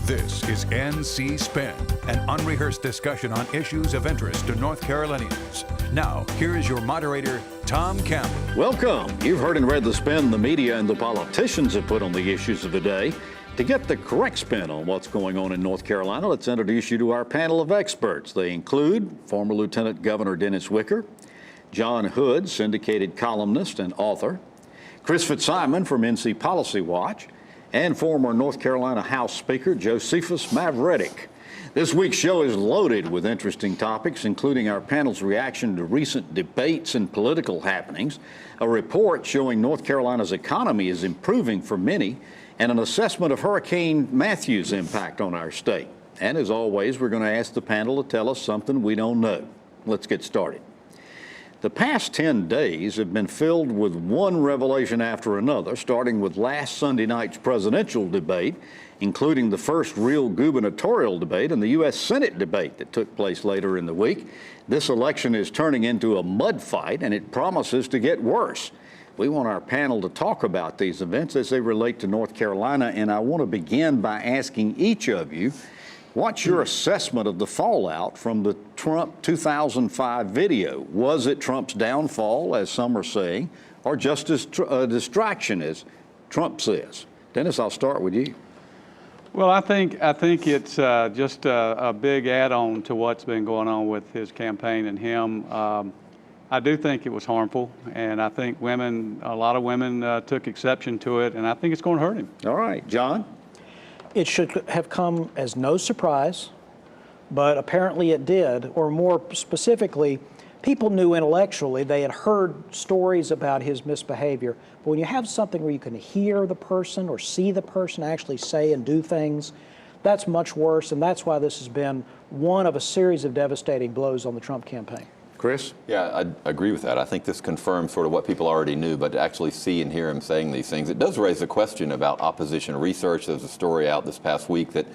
This is NC Spin, an unrehearsed discussion on issues of interest to North Carolinians. Now, here is your moderator, Tom Campbell. Welcome. You've heard and read the spin the media and the politicians have put on the issues of the day. To get the correct spin on what's going on in North Carolina, let's introduce you to our panel of experts. They include former Lieutenant Governor Dennis Wicker, John Hood, syndicated columnist and author, Chris Fitzsimon from NC Policy Watch, and former North Carolina House Speaker Josephus Mavretic. This week's show is loaded with interesting topics, including our panel's reaction to recent debates and political happenings, a report showing North Carolina's economy is improving for many, and an assessment of Hurricane Matthew's impact on our state. And as always, we're going to ask the panel to tell us something we don't know. Let's get started. The past 10 days have been filled with one revelation after another, starting with last Sunday night's presidential debate, including the first real gubernatorial debate and the U.S. Senate debate that took place later in the week. This election is turning into a mud fight, and it promises to get worse. We want our panel to talk about these events as they relate to North Carolina, and I want to begin by asking each of you, what's your assessment of the fallout from the Trump 2005 video? Was it Trump's downfall, as some are saying, or just a distraction, as Trump says? Dennis, I'll start with you. Well, I think it's just a big add-on to what's been going on with his campaign and him. I do think it was harmful, and I think a lot of women took exception to it, and I think it's going to hurt him. All right, John? It should have come as no surprise, but apparently it did, or more specifically, people knew intellectually, they had heard stories about his misbehavior, but when you have something where you can hear the person or see the person actually say and do things, that's much worse, and that's why this has been one of a series of devastating blows on the Trump campaign. Chris? Yeah, I agree with that. I think this confirms sort of what people already knew, but to actually see and hear him saying these things, it does raise a question about opposition research. There was a story out this past week that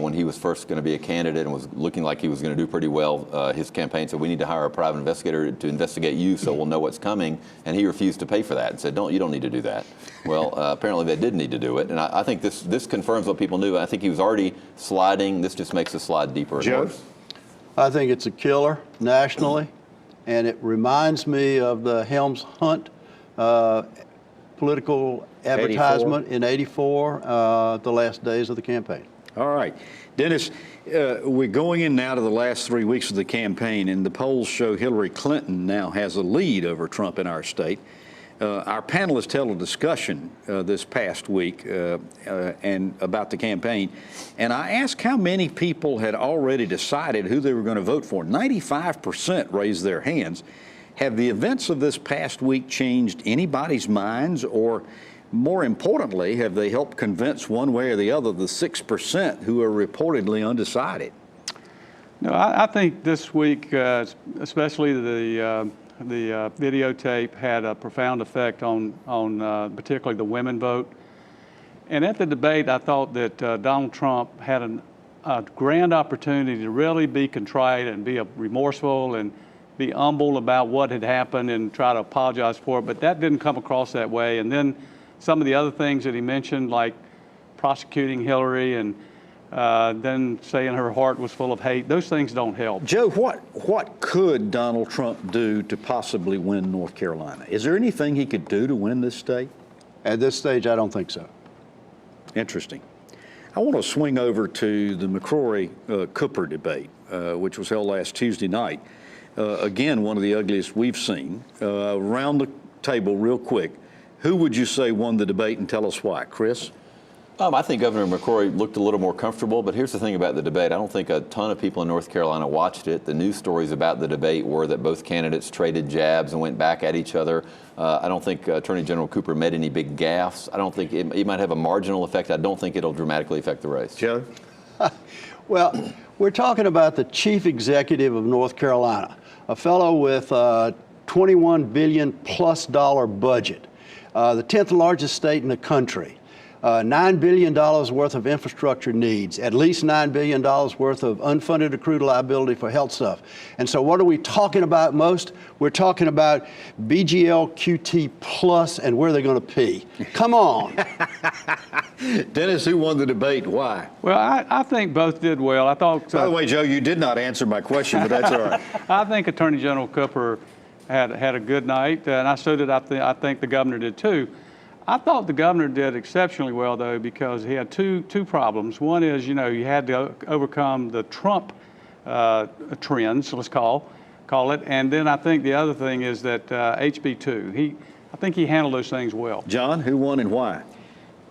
when he was first going to be a candidate and was looking like he was going to do pretty well, his campaign said, we need to hire a private investigator to investigate you so we'll know what's coming, and he refused to pay for that and said, you don't need to do that. Well, apparently they did need to do it, and I think this confirms what people knew. I think he was already sliding. This just makes the slide deeper and worse. I think it's a killer nationally. And it reminds me of the Helms Hunt political advertisement in '84, the last days of the campaign. All right. Dennis, we're going in now to the last 3 weeks of the campaign, and the polls show Hillary Clinton now has a lead over Trump in our state. Our panelists held a discussion this past week and about the campaign, and I asked how many people had already decided who they were going to vote for. 95% raised their hands. Have the events of this past week changed anybody's minds, or more importantly, have they helped convince one way or the other the 6% who are reportedly undecided? No, I think this week, especially the videotape had a profound effect on particularly the women vote. And at the debate, I thought that Donald Trump had a grand opportunity to really be contrite and be remorseful and be humble about what had happened and try to apologize for it, but that didn't come across that way. And then some of the other things that he mentioned, like prosecuting Hillary and then saying her heart was full of hate, those things don't help. Joe, what could Donald Trump do to possibly win North Carolina? Is there anything he could do to win this state? At this stage, I don't think so. Interesting. I want to swing over to the McCrory-Cooper debate, which was held last Tuesday night. Again, one of the ugliest we've seen. Around the table real quick, who would you say won the debate, and tell us why? Chris? I think Governor McCrory looked a little more comfortable, but here's the thing about the debate. I don't think a ton of people in North Carolina watched it. The news stories about the debate were that both candidates traded jabs and went back at each other. I don't think Attorney General Cooper made any big gaffes. I don't think it might have a marginal effect. I don't think it'll dramatically affect the race. Joe? Well, we're talking about the chief executive of North Carolina, a fellow with a $21 billion+ budget, the 10th largest state in the country. $9 billion worth of infrastructure needs, at least $9 billion worth of unfunded accrued liability for health stuff. And so what are we talking about most? We're talking about BGL QT plus and where they're going to pee. Come on. Dennis, who won the debate? Why? Well, I think both did well. I thought. By the way, Joe, you did not answer my question, but that's all right. I think Attorney General Cooper had a good night, and I think the governor did too. I thought the governor did exceptionally well, though, because he had two problems. One is, you had to overcome the Trump trends, let's call it, and then I think the other thing is that HB2. I think he handled those things well. John, who won and why?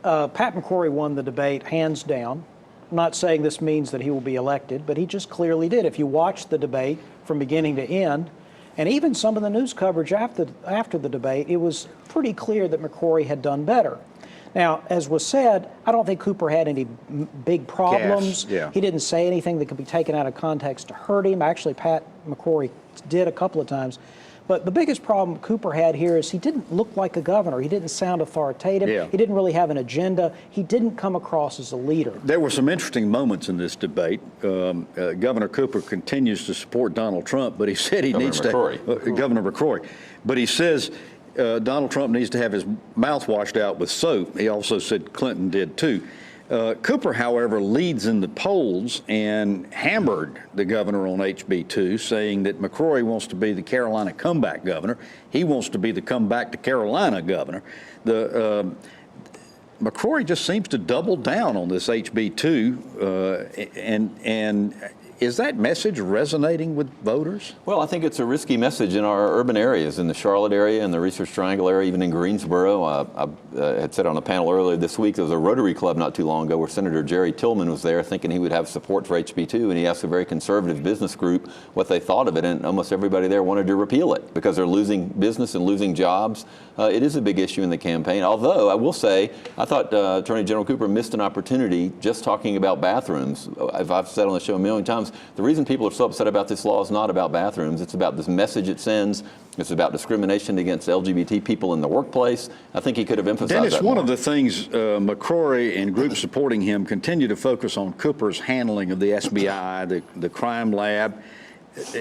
Pat McCrory won the debate hands down. I'm not saying this means that he will be elected, but he just clearly did. If you watch the debate from beginning to end, and even some of the news coverage after the debate, it was pretty clear that McCrory had done better. Now, as was said, I don't think Cooper had any big problems. Yeah. He didn't say anything that could be taken out of context to hurt him. Actually, Pat McCrory did a couple of times. But the biggest problem Cooper had here is he didn't look like a governor. He didn't sound authoritative. Yeah. He didn't really have an agenda. He didn't come across as a leader. There were some interesting moments in this debate. Governor Cooper continues to support Donald Trump, but he said he needs to. Governor McCrory. But he says Donald Trump needs to have his mouth washed out with soap. He also said Clinton did too. Cooper, however, leads in the polls and hammered the governor on HB2, saying that McCrory wants to be the Carolina comeback governor. He wants to be the comeback to Carolina governor. McCrory just seems to double down on this HB2, and is that message resonating with voters? Well, I think it's a risky message in our urban areas, in the Charlotte area and the Research Triangle area, even in Greensboro. I had said on a panel earlier this week, there was a Rotary Club not too long ago where Senator Jerry Tillman was there thinking he would have support for HB2, and he asked a very conservative business group what they thought of it, and almost everybody there wanted to repeal it because they're losing business and losing jobs. It is a big issue in the campaign, although I will say I thought Attorney General Cooper missed an opportunity just talking about bathrooms. As I've said on the show a million times, the reason people are so upset about this law is not about bathrooms. It's about this message it sends. It's about discrimination against LGBT people in the workplace. I think he could have emphasized Dennis, that one more. of the things McCrory and groups supporting him continue to focus on Cooper's handling of the SBI, the crime lab.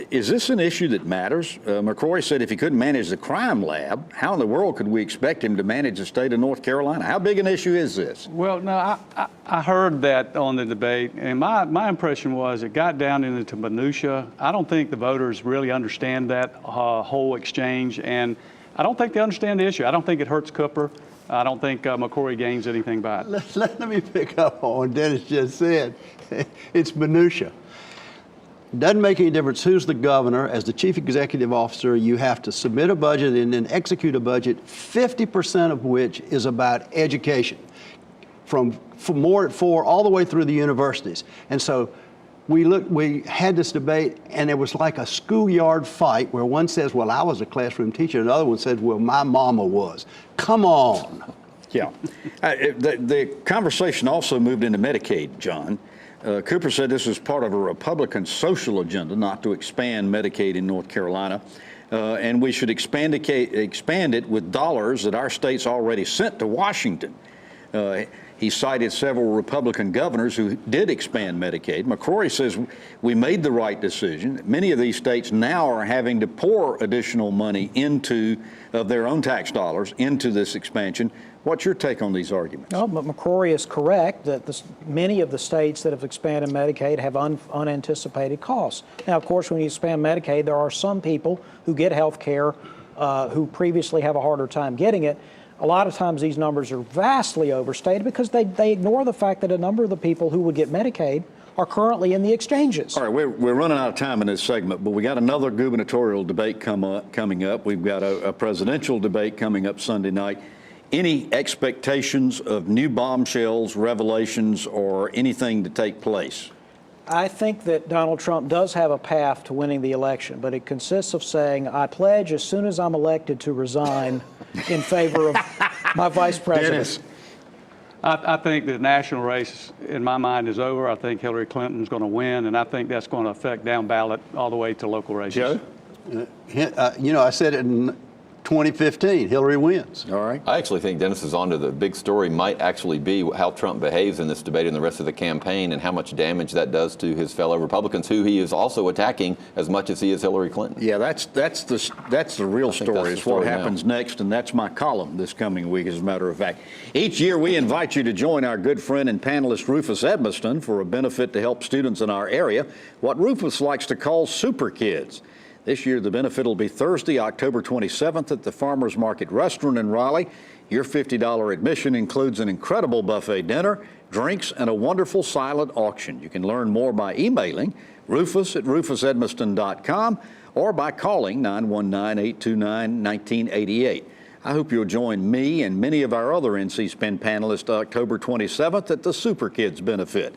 Is this an issue that matters? McCrory said if he couldn't manage the crime lab, how in the world could we expect him to manage the state of North Carolina? How big an issue is this? Well, no, I heard that on the debate, and my impression was it got down into minutia. I don't think the voters really understand that whole exchange, and I don't think they understand the issue. I don't think it hurts Cooper. I don't think McCrory gains anything by it. Let me pick up on what Dennis just said. It's minutia. Doesn't make any difference who's the governor. As the chief executive officer, you have to submit a budget and then execute a budget, 50% of which is about education, from more at 4 all the way through the universities. And so we had this debate, and it was like a schoolyard fight where one says, well, I was a classroom teacher, and the other one said, well, my mama was. Come on. Yeah. The conversation also moved into Medicaid, John. Cooper said this was part of a Republican social agenda not to expand Medicaid in North Carolina, and we should expand it with dollars that our state's already sent to Washington. He cited several Republican governors who did expand Medicaid. McCrory says we made the right decision. Many of these states now are having to pour additional money of their own tax dollars into this expansion. What's your take on these arguments? No, but McCrory is correct that many of the states that have expanded Medicaid have unanticipated costs. Now, of course, when you expand Medicaid, there are some people who get health care who previously have a harder time getting it. A lot of times these numbers are vastly overstated because they ignore the fact that a number of the people who would get Medicaid are currently in the exchanges. All right, we're running out of time in this segment, but we got another gubernatorial debate coming up. We've got a presidential debate coming up Sunday night. Any expectations of new bombshells, revelations, or anything to take place? I think that Donald Trump does have a path to winning the election, but it consists of saying, I pledge as soon as I'm elected to resign in favor of my vice president. Dennis. I think the national race, in my mind, is over. I think Hillary Clinton's going to win, and I think that's going to affect down ballot all the way to local races. Joe? I said it in 2015. Hillary wins. All right. I actually think Dennis is onto the big story might actually be how Trump behaves in this debate and the rest of the campaign and how much damage that does to his fellow Republicans, who he is also attacking as much as he is Hillary Clinton. Yeah, that's the real story. It's what happens next, and that's my column this coming week, as a matter of fact. Each year we invite you to join our good friend and panelist Rufus Edmiston for a benefit to help students in our area, what Rufus likes to call Super Kids. This year, the benefit will be Thursday, October 27th at the Farmers Market Restaurant in Raleigh. Your $50 admission includes an incredible buffet dinner, drinks, and a wonderful silent auction. You can learn more by emailing rufus@rufusedmiston.com or by calling 919-829-1988. I hope you'll join me and many of our other NC Spin panelists October 27th at the Super Kids benefit.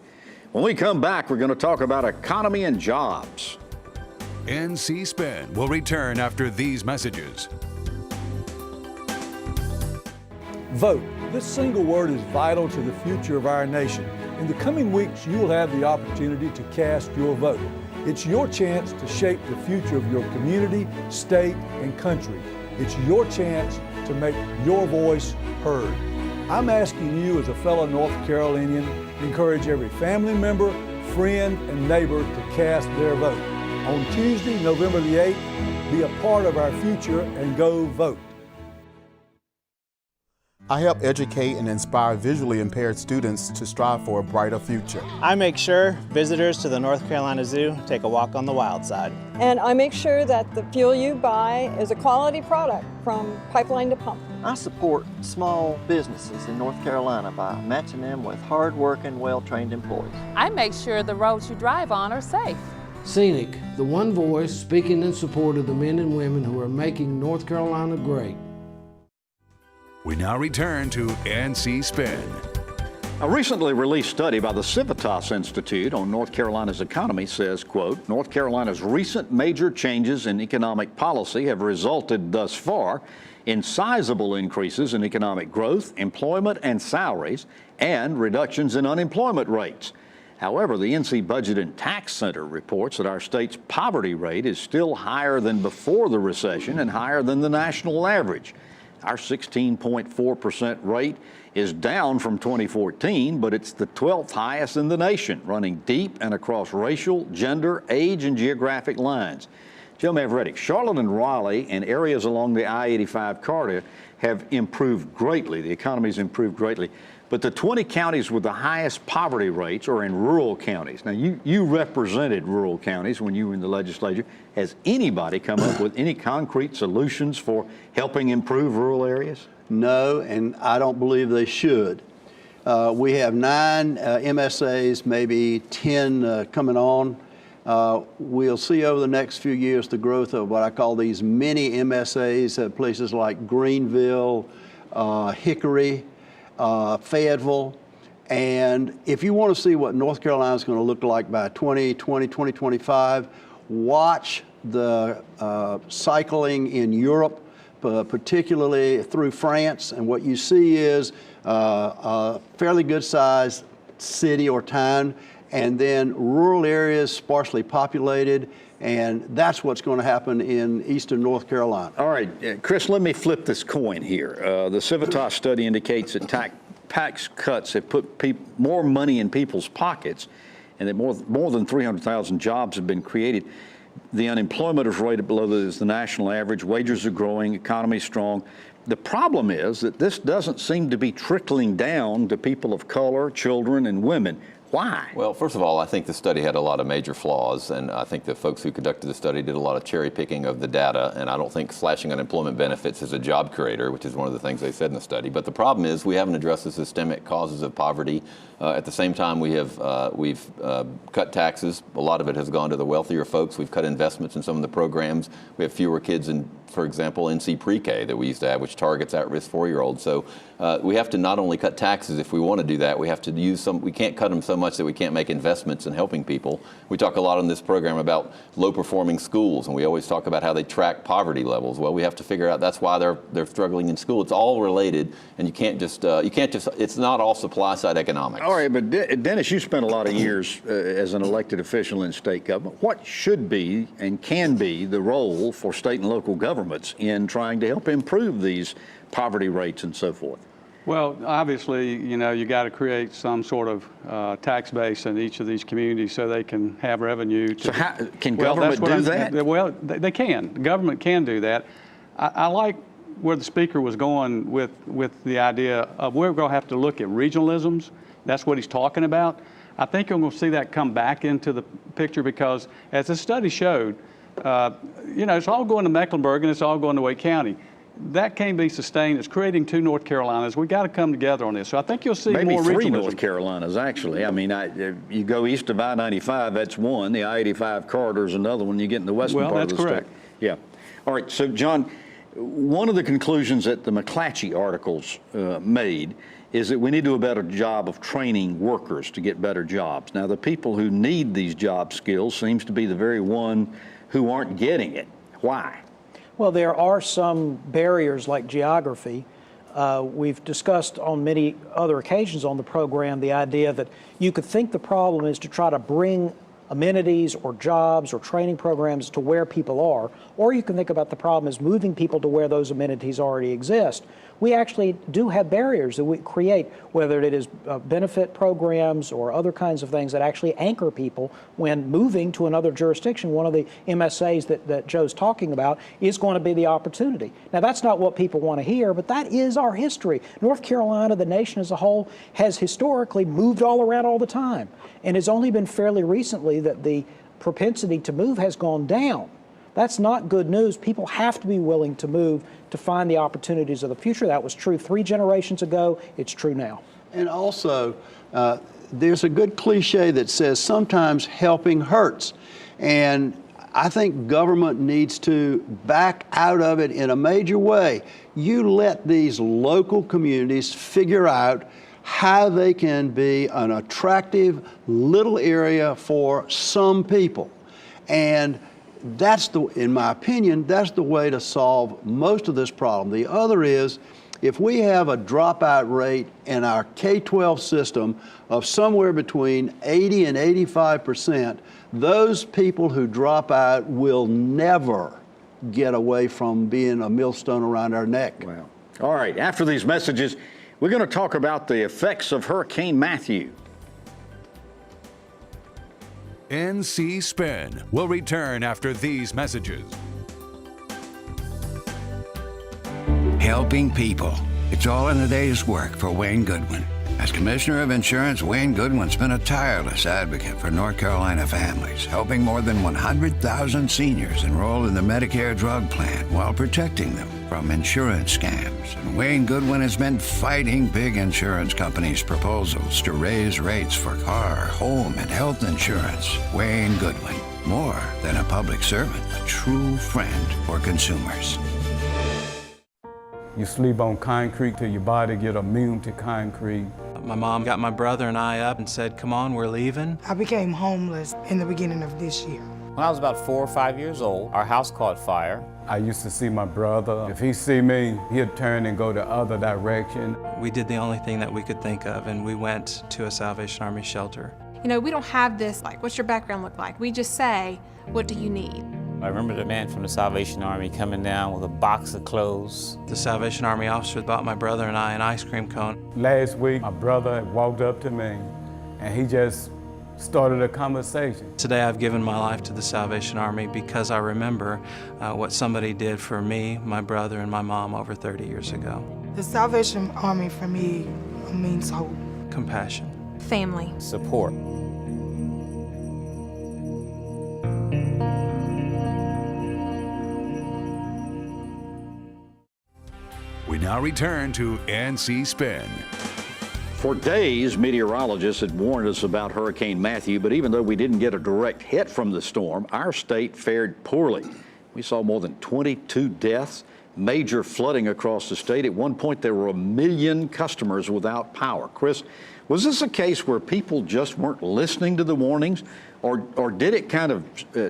When we come back, we're going to talk about economy and jobs. NC Spin will return after these messages. Vote. This single word is vital to the future of our nation. In the coming weeks, you will have the opportunity to cast your vote. It's your chance to shape the future of your community, state, and country. It's your chance to make your voice heard. I'm asking you as a fellow North Carolinian to encourage every family member, friend, and neighbor to cast their vote. On Tuesday, November the 8th, be a part of our future and go vote. I help educate and inspire visually impaired students to strive for a brighter future. I make sure visitors to the North Carolina Zoo take a walk on the wild side. And I make sure that the fuel you buy is a quality product from pipeline to pump. I support small businesses in North Carolina by matching them with hard-working, well-trained employees. I make sure the roads you drive on are safe. Scenic, the one voice speaking in support of the men and women who are making North Carolina great. We now return to NC Spin. A recently released study by the Civitas Institute on North Carolina's economy says, quote, North Carolina's recent major changes in economic policy have resulted thus far in sizable increases in economic growth, employment, and salaries, and reductions in unemployment rates. However, the NC Budget and Tax Center reports that our state's poverty rate is still higher than before the recession and higher than the national average. Our 16.4% rate is down from 2014, but it's the 12th highest in the nation, running deep and across racial, gender, age, and geographic lines. Joe Mavretic, Charlotte and Raleigh and areas along the I-85 corridor have improved greatly. The economy's improved greatly. But the 20 counties with the highest poverty rates are in rural counties. Now, you represented rural counties when you were in the legislature. Has anybody come up with any concrete solutions for helping improve rural areas? No, and I don't believe they should. We have 9 MSAs, maybe 10 coming on. We'll see over the next few years the growth of what I call these mini MSAs at places like Greenville, Hickory, Fayetteville. And if you want to see what North Carolina is going to look like by 2025, watch the cycling in Europe, particularly through France. And what you see is a fairly good sized city or town, and then rural areas sparsely populated. And that's what's going to happen in eastern North Carolina. All right, Chris, let me flip this coin here. The Civitas study indicates that tax cuts have put more money in people's pockets, and that more than 300,000 jobs have been created. The unemployment is rated below the national average. Wages are growing. Economy is strong. The problem is that this doesn't seem to be trickling down to people of color, children, and women. Why? Well, first of all, I think the study had a lot of major flaws, and I think the folks who conducted the study did a lot of cherry picking of the data, and I don't think slashing unemployment benefits is a job creator, which is one of the things they said in the study. But the problem is we haven't addressed the systemic causes of poverty. At the same time, we've cut taxes. A lot of it has gone to the wealthier folks. We've cut investments in some of the programs. We have fewer kids in, for example, NC Pre-K that we used to have, which targets at-risk 4-year-olds. So we have to not only cut taxes if we want to do that, we have to use we can't cut them so much much that we can't make investments in helping people. We talk a lot on this program about low-performing schools, and we always talk about how they track poverty levels. Well, we have to figure out that's why they're struggling in school. It's all related, and you can't just it's not all supply-side economics. All right, but Dennis, you spent a lot of years as an elected official in state government. What should be and can be the role for state and local governments in trying to help improve these poverty rates and so forth? Well, obviously, you know, you got to create some sort of tax base in each of these communities so they can have revenue. So how, can government do that? Well, they can. The government can do that. I like where the speaker was going with the idea of we're going to have to look at regionalisms. That's what he's talking about. I think you're going to see that come back into the picture because, as the study showed, you know, it's all going to Mecklenburg and it's all going to Wake County. That can't be sustained. It's creating two North Carolinas. We got to come together on this. So I think you'll see maybe more three regionalism. North Carolinas, actually. I mean, you go east of I-95, that's one. The I-85 corridor is another one. You get in the western part of the correct. state. Yeah. All right. So, John, one of the conclusions that the McClatchy articles made is that we need to do a better job of training workers to get better jobs. Now, the people who need these job skills seems to be the very one who aren't getting it. Why? Well, there are some barriers like geography. We've discussed on many other occasions on the program the idea that you could think the problem is to try to bring amenities or jobs or training programs to where people are, or you can think about the problem as moving people to where those amenities already exist. We actually do have barriers that we create, whether it is benefit programs or other kinds of things that actually anchor people when moving to another jurisdiction. One of the MSAs that Joe's talking about is going to be the opportunity. Now, that's not what people want to hear, but that is our history. North Carolina, the nation as a whole, has historically moved all around all the time. And it's only been fairly recently that the propensity to move has gone down. That's not good news. People have to be willing to move to find the opportunities of the future. That was true 3 generations ago. It's true now. And also, there's a good cliche that says sometimes helping hurts. And I think government needs to back out of it in a major way. You let these local communities figure out how they can be an attractive little area for some people. And that's in my opinion, that's the way to solve most of this problem. The other is, if we have a dropout rate in our K-12 system of somewhere between 80 and 85%, those people who drop out will never get away from being a millstone around our neck. Wow. All right, after these messages, we're going to talk about the effects of Hurricane Matthew. NC Spin will return after these messages. Helping people. It's all in a day's work for Wayne Goodwin. As Commissioner of Insurance, Wayne Goodwin's been a tireless advocate for North Carolina families, helping more than 100,000 seniors enroll in the Medicare drug plan while protecting them from insurance scams. And Wayne Goodwin has been fighting big insurance companies' proposals to raise rates for car, home, and health insurance. Wayne Goodwin, more than a public servant, a true friend for consumers. You sleep on concrete till your body get immune to concrete. My mom got my brother and I up and said, come on, we're leaving. I became homeless in the beginning of this year. When I was about 4 or 5 years old, our house caught fire. I used to see my brother. If he see me, he'd turn and go the other direction. We did the only thing that we could think of, and we went to a Salvation Army shelter. You know, we don't have this, like, what's your background look like? We just say, what do you need? I remember the man from the Salvation Army coming down with a box of clothes. The Salvation Army officer bought my brother and I an ice cream cone. Last week, my brother walked up to me, and he just started a conversation. Today I've given my life to the Salvation Army because I remember what somebody did for me, my brother, and my mom over 30 years ago. The Salvation Army for me means hope. Compassion. Family. Support. We now return to NC Spin. For days, meteorologists had warned us about Hurricane Matthew, but even though we didn't get a direct hit from the storm, our state fared poorly. We saw more than 22 deaths, major flooding across the state. At one point, there were 1 million customers without power. Chris, Was this a case where people just weren't listening to the warnings, or did it kind of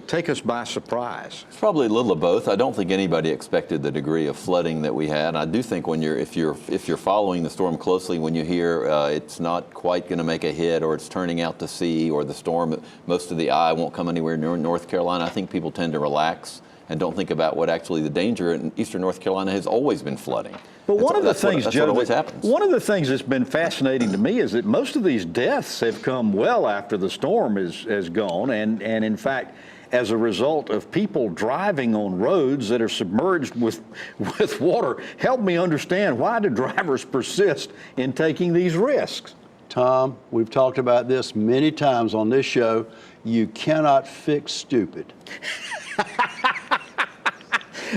take us by surprise? It's probably a little of both. I don't think anybody expected the degree of flooding that we had. I do think if you're following the storm closely, when you hear it's not quite going to make a hit, or it's turning out to sea, or the storm, most of the eye won't come anywhere near North Carolina, I think people tend to relax and don't think about what actually the danger in eastern North Carolina has always been flooding. But one of the things, Joe, what always happens. One of the things that's been fascinating to me is that most of these deaths have come well after the storm has gone, and in fact, as a result of people driving on roads that are submerged with water. Help me understand, why do drivers persist in taking these risks? Tom, we've talked about this many times on this show. You cannot fix stupid.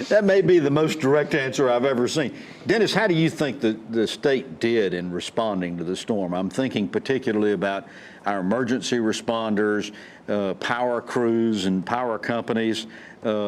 That may be the most direct answer I've ever seen. Dennis, how do you think the state did in responding to the storm? I'm thinking particularly about our emergency responders, power crews and power companies,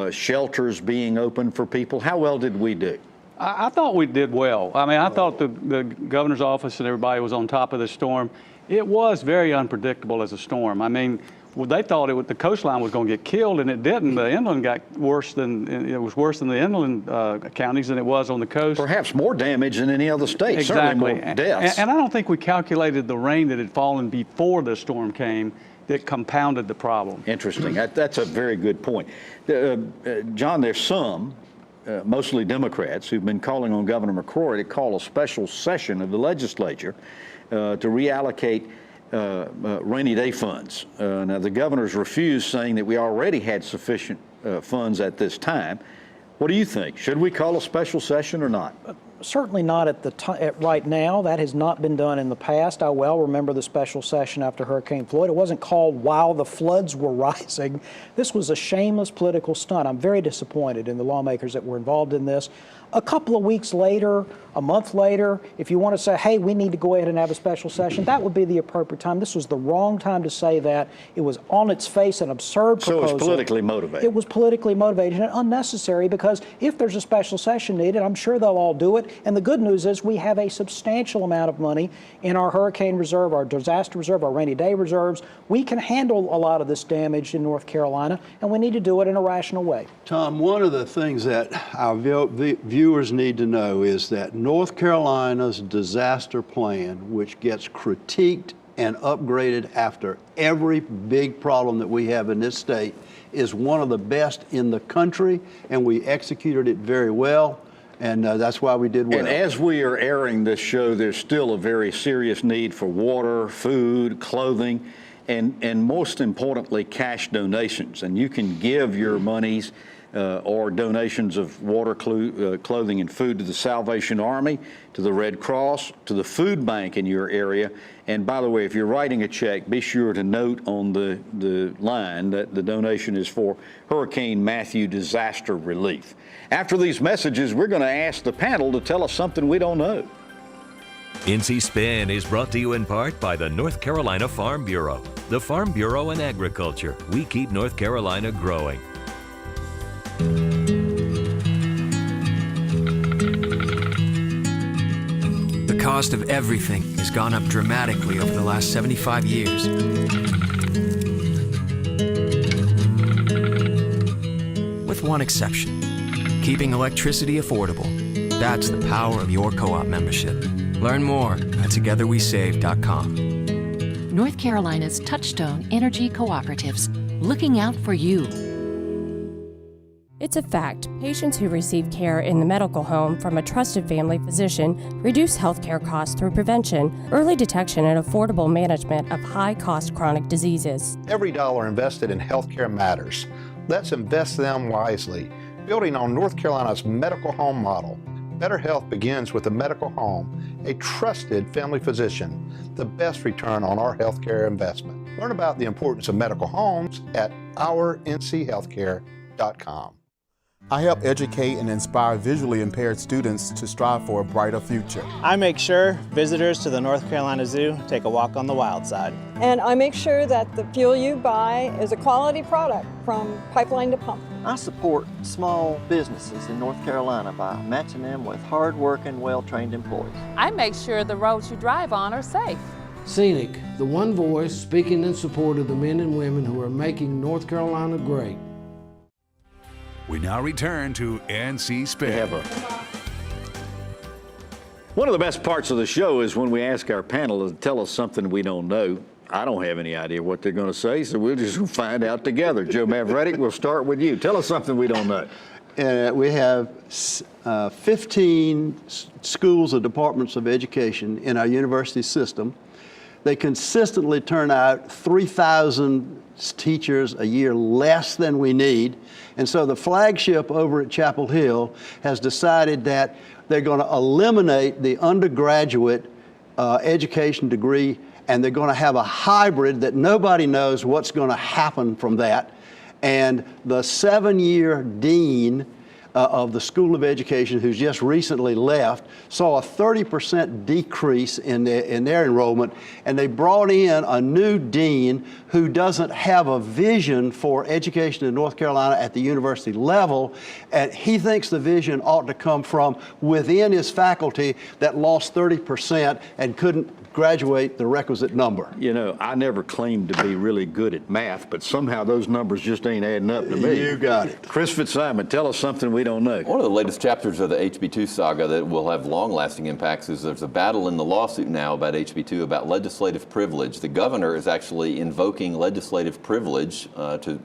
shelters being open for people. How well did we do? I thought we did well. I mean, I thought the governor's office and everybody was on top of the storm. It was very unpredictable as a storm. I mean, well, they thought the coastline was going to get killed, and it didn't. The inland got worse than the inland counties than it was on the coast. Perhaps more damage than any other state. Exactly. Certainly more deaths. And I don't think we calculated the rain that had fallen before the storm came that compounded the problem. Interesting. That's a very good point. John, there's some, mostly Democrats, who've been calling on Governor McCrory to call a special session of the legislature to reallocate rainy day funds. Now, the governor's refused, saying that we already had sufficient funds at this time. What do you think? Should we call a special session or not? Certainly not at right now. That has not been done in the past. I well remember the special session after Hurricane Floyd. It wasn't called while the floods were rising. This was a shameless political stunt. I'm very disappointed in the lawmakers that were involved in this. A couple of weeks later, a month later, if you want to say, hey, we need to go ahead and have a special session, that would be the appropriate time. This was the wrong time to say that. It was on its face an absurd proposal. So it was politically motivated. It was politically motivated and unnecessary, because if there's a special session needed, I'm sure they'll all do it. And the good news is we have a substantial amount of money in our hurricane reserve, our disaster reserve, our rainy day reserves. We can handle a lot of this damage in North Carolina, and we need to do it in a rational way. Tom, one of the things that our viewers need to know is that North Carolina's disaster plan, which gets critiqued and upgraded after every big problem that we have in this state, is one of the best in the country, and we executed it very well. And that's why we did well. And as we are airing this show, there's still a very serious need for water, food, clothing, and most importantly, cash donations. And you can give your monies or donations of water, clothing, and food to the Salvation Army, to the Red Cross, to the food bank in your area. And by the way, if you're writing a check, be sure to note on the line that the donation is for Hurricane Matthew disaster relief. After these messages, we're going to ask the panel to tell us something we don't know. NC Spin is brought to you in part by the North Carolina Farm Bureau. The Farm Bureau and Agriculture. We keep North Carolina growing. The cost of everything has gone up dramatically over the last 75 years. With one exception, keeping electricity affordable. That's the power of your co-op membership. Learn more at togetherwesave.com. North Carolina's Touchstone Energy Cooperatives, looking out for you. It's a fact, patients who receive care in the medical home from a trusted family physician reduce healthcare costs through prevention, early detection, and affordable management of high-cost chronic diseases. Every dollar invested in healthcare matters. Let's invest them wisely, building on North Carolina's medical home model. Better health begins with a medical home, a trusted family physician, the best return on our healthcare investment. Learn about the importance of medical homes at ournchealthcare.com. I help educate and inspire visually impaired students to strive for a brighter future. I make sure visitors to the North Carolina Zoo take a walk on the wild side. And I make sure that the fuel you buy is a quality product from pipeline to pump. I support small businesses in North Carolina by matching them with hard-working, well-trained employees. I make sure the roads you drive on are safe. Scenic, the one voice speaking in support of the men and women who are making North Carolina great. We now return to NC Spin. One of the best parts of the show is when we ask our panel to tell us something we don't know. I don't have any idea what they're going to say, so we'll just find out together. Joe Mavretic, we'll start with you. Tell us something we don't know. We have 15 schools or departments of education in our university system. They consistently turn out 3,000 teachers a year less than we need. And so the flagship over at Chapel Hill has decided that they're going to eliminate the undergraduate education degree, and they're going to have a hybrid that nobody knows what's going to happen from that. And the 7-year dean of the School of Education, who's just recently left, saw a 30% decrease in their enrollment, and they brought in a new dean who doesn't have a vision for education in North Carolina at the university level, and he thinks the vision ought to come from within his faculty that lost 30% and couldn't graduate the requisite number. You know, I never claimed to be really good at math, but somehow those numbers just ain't adding up to me. You got it. Chris Fitzsimon, tell us something we don't know. One of the latest chapters of the HB2 saga that will have long-lasting impacts is there's a battle in the lawsuit now about HB2 about legislative privilege. The governor is actually invoking legislative privilege to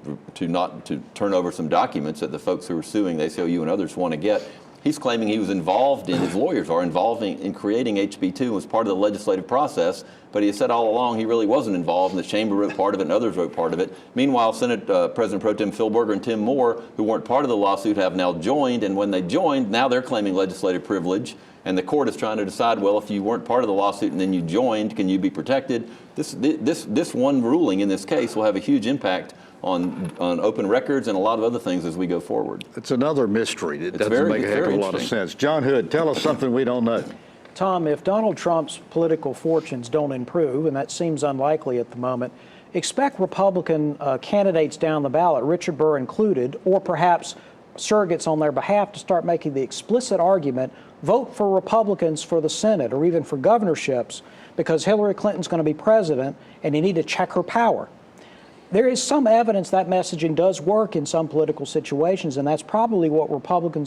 turn over some documents that the folks who are suing the ACLU and others want to get. He's claiming he was involved in, his lawyers are involved in creating HB2 and was part of the legislative process, but he has said all along he really wasn't involved, and the chamber wrote part of it and others wrote part of it. Meanwhile, Senate President Pro Tem Phil Berger and Tim Moore, who weren't part of the lawsuit, have now joined, and when they joined, now they're claiming legislative privilege, and the court is trying to decide, well, if you weren't part of the lawsuit and then you joined, can you be protected? This one ruling in this case will have a huge impact on open records and a lot of other things as we go forward. It's another mystery. It doesn't make a heck of a lot of sense. John Hood, tell us something we don't know. Tom, if Donald Trump's political fortunes don't improve, and that seems unlikely at the moment, expect Republican candidates down the ballot, Richard Burr included, or perhaps surrogates on their behalf, to start making the explicit argument, vote for Republicans for the Senate or even for governorships, because Hillary Clinton's going to be president and you need to check her power. There is some evidence that messaging does work in some political situations, and that's probably what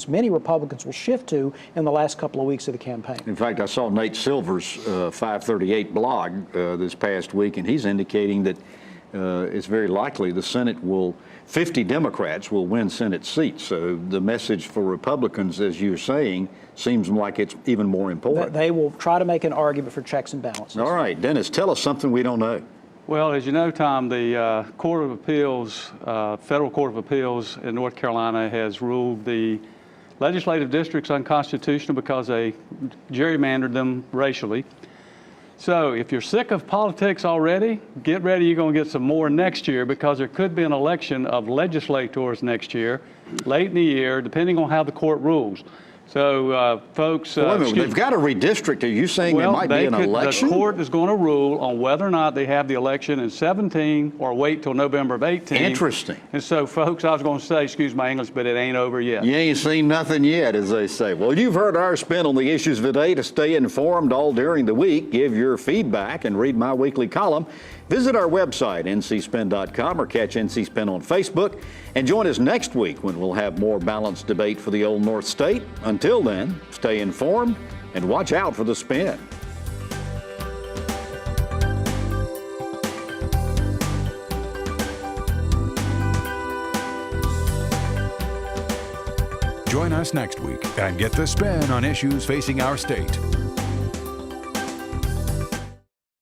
many Republicans will shift to in the last couple of weeks of the campaign. In fact, I saw Nate Silver's 538 blog this past week, and he's indicating that it's very likely the Senate 50 Democrats will win Senate seats. So the message for Republicans, as you're saying, seems like it's even more important. They will try to make an argument for checks and balances. All right, Dennis, tell us something we don't know. Well, as you know, Tom, the Court of Appeals, Federal Court of Appeals in North Carolina has ruled the legislative districts unconstitutional because they gerrymandered them racially. So if you're sick of politics already, get ready, you're going to get some more next year, because there could be an election of legislators next year, late in the year, depending on how the court rules. So, folks, wait a minute, they've got to redistrict. Are you saying there might be an election? The court is going to rule on whether or not they have the election in 17 or wait till November of 18. Interesting. And so, folks, I was going to say, excuse my English, but it ain't over yet. You ain't seen nothing yet, as they say. Well, you've heard our spin on the issues of the day. To stay informed all during the week, give your feedback, and read my weekly column, visit our website, ncspin.com, or catch NC Spin on Facebook. And join us next week when we'll have more balanced debate for the Old North State. Until then, stay informed and watch out for the spin. Join us next week and get the spin on issues facing our state.